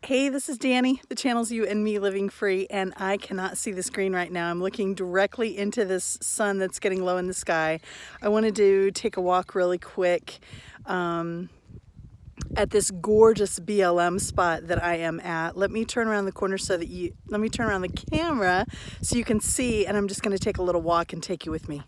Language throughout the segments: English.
Hey, this is Dani. The channel's You and Me Living Free, and I cannot see the screen right now. I'm looking directly into this sun that's getting low in the sky. I wanted to take a walk really quick at this gorgeous BLM spot that I am at. Let me turn around the corner let me turn around the camera so you can see, and I'm just going to take a little walk and take you with me.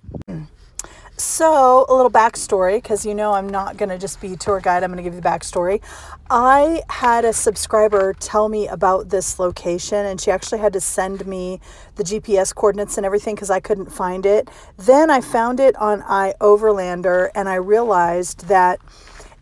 So, a little backstory, because you know I'm not going to just be a tour guide. I'm going to give you the backstory. I had a subscriber tell me about this location, and she actually had to send me the GPS coordinates and everything because I couldn't find it. Then I found it on iOverlander, and I realized that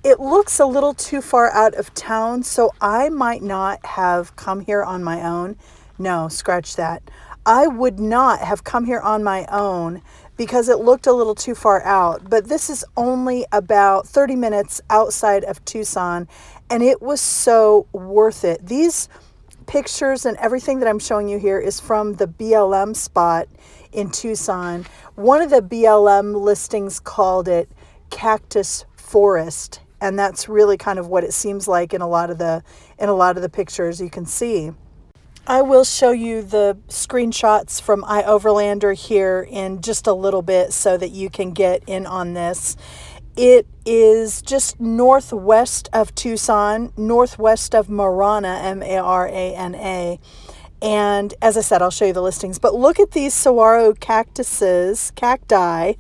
it looks a little too far out of town, so I might not have come here on my own. No, scratch that. I would not have come here on my own because it looked a little too far out. But this is only about 30 minutes outside of Tucson, and it was so worth it. These pictures and everything that I'm showing you here is from the BLM spot in Tucson. One of the BLM listings called it Cactus Forest, and that's really kind of what it seems like in a lot of the pictures you can see. I will show you the screenshots from iOverlander here in just a little bit so that you can get in on this. It is just northwest of Tucson, northwest of Marana, M-A-R-A-N-A. And as I said, I'll show you the listings. But look at these saguaro cacti.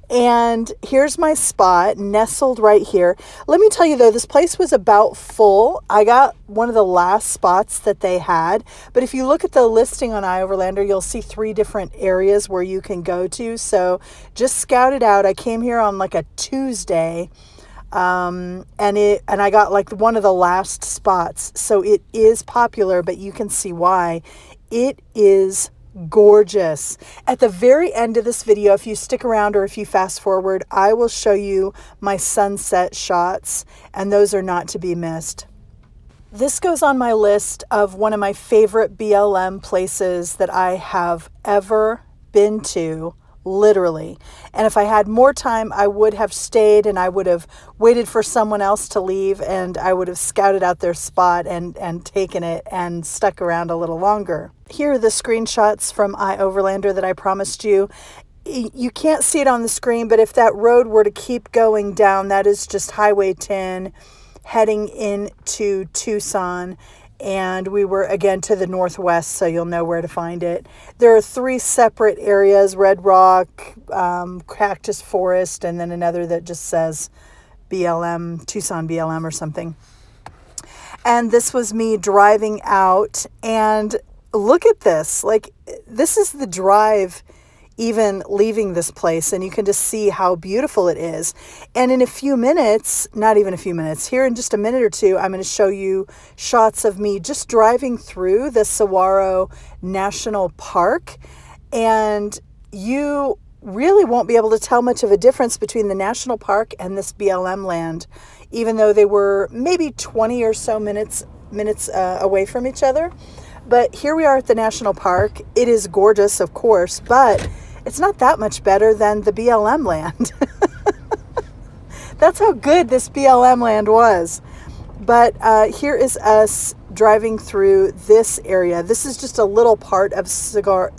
And here's my spot, nestled right here. Let me tell you, though, this place was about full. I got one of the last spots that they had. But if you look at the listing on iOverlander, you'll see 3 different areas where you can go to. So just scout it out. I came here on like a Tuesday. And I got like one of the last spots, so it is popular, but you can see why. It is gorgeous. At the very end of this video, if you stick around or if you fast forward, I will show you my sunset shots, and those are not to be missed. This goes on my list of one of my favorite BLM places that I have ever been to. Literally. And if I had more time, I would have stayed and I would have waited for someone else to leave, and I would have scouted out their spot and taken it and stuck around a little longer. Here are the screenshots from iOverlander that I promised you. You can't see it on the screen, but if that road were to keep going down, that is just Highway 10 heading into Tucson. And we were again to the northwest, so you'll know where to find it. There are 3 separate areas: Red Rock, Cactus Forest, and then another that just says BLM, Tucson BLM or something. And this was me driving out, and look at this. Like, this is the drive even leaving this place, and you can just see how beautiful it is. And in a few minutes, not even a few minutes, here in just a minute or two, I'm going to show you shots of me just driving through the Saguaro National Park, and you really won't be able to tell much of a difference between the national park and this BLM land, even though they were maybe 20 or so minutes away from each other. But here we are at the national park. It is gorgeous, of course, but it's not that much better than the BLM land. That's how good this BLM land was. But here is us driving through this area. This is just a little part of Saguaro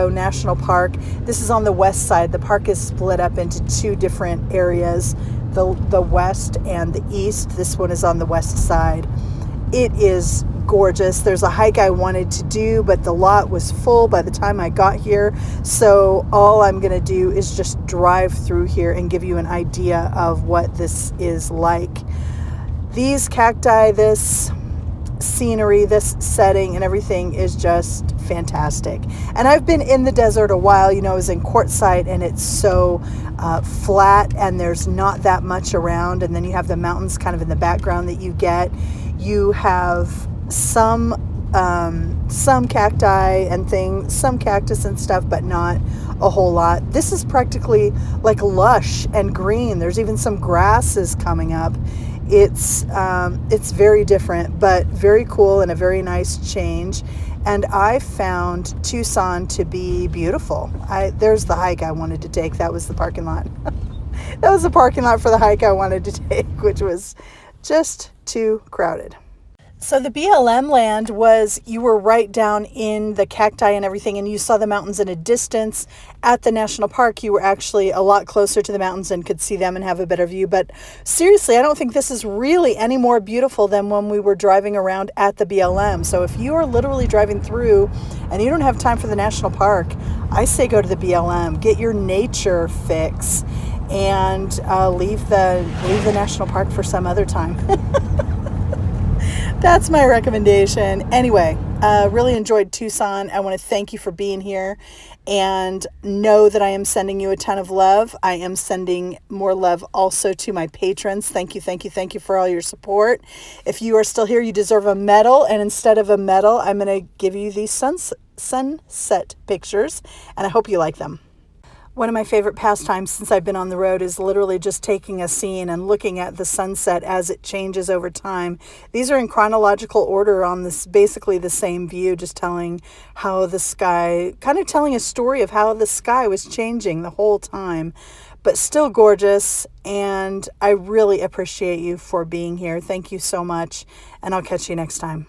National Park. This is on the west side. The park is split up into 2 different areas, the west and the east. This one is on the west side. It is gorgeous. There's a hike I wanted to do, but the lot was full by the time I got here. So all I'm going to do is just drive through here and give you an idea of what this is like. These cacti, this scenery, this setting and everything is just fantastic. And I've been in the desert a while. You know, I was in Quartzsite, and it's so flat, and there's not that much around. And then you have the mountains kind of in the background that you get. You have some cacti and things, some cactus and stuff, but not a whole lot. This is practically like lush and green. There's even some grasses coming up. It's very different, but very cool and a very nice change. And I found Tucson to be beautiful. There's the hike I wanted to take. That was the parking lot. That was the parking lot for the hike I wanted to take, which was Just too crowded. So the BLM land was, you were right down in the cacti and everything, and you saw the mountains in a distance. At the national park, you were actually a lot closer to the mountains and could see them and have a better view. But seriously, I don't think this is really any more beautiful than when we were driving around at the BLM. So if you are literally driving through and you don't have time for the national park, I say go to the BLM, get your nature fix, and leave the national park for some other time. That's my recommendation. Anyway, really enjoyed Tucson. I want to thank you for being here, and know that I am sending you a ton of love. I am sending more love also to my patrons. Thank you, thank you, thank you for all your support. If you are still here, you deserve a medal, and instead of a medal, I'm going to give you these sunset pictures, and I hope you like them. One of my favorite pastimes since I've been on the road is literally just taking a scene and looking at the sunset as it changes over time. These are in chronological order on this, basically the same view, just telling how the sky, kind of telling a story of how the sky was changing the whole time, but still gorgeous. And I really appreciate you for being here. Thank you so much, and I'll catch you next time.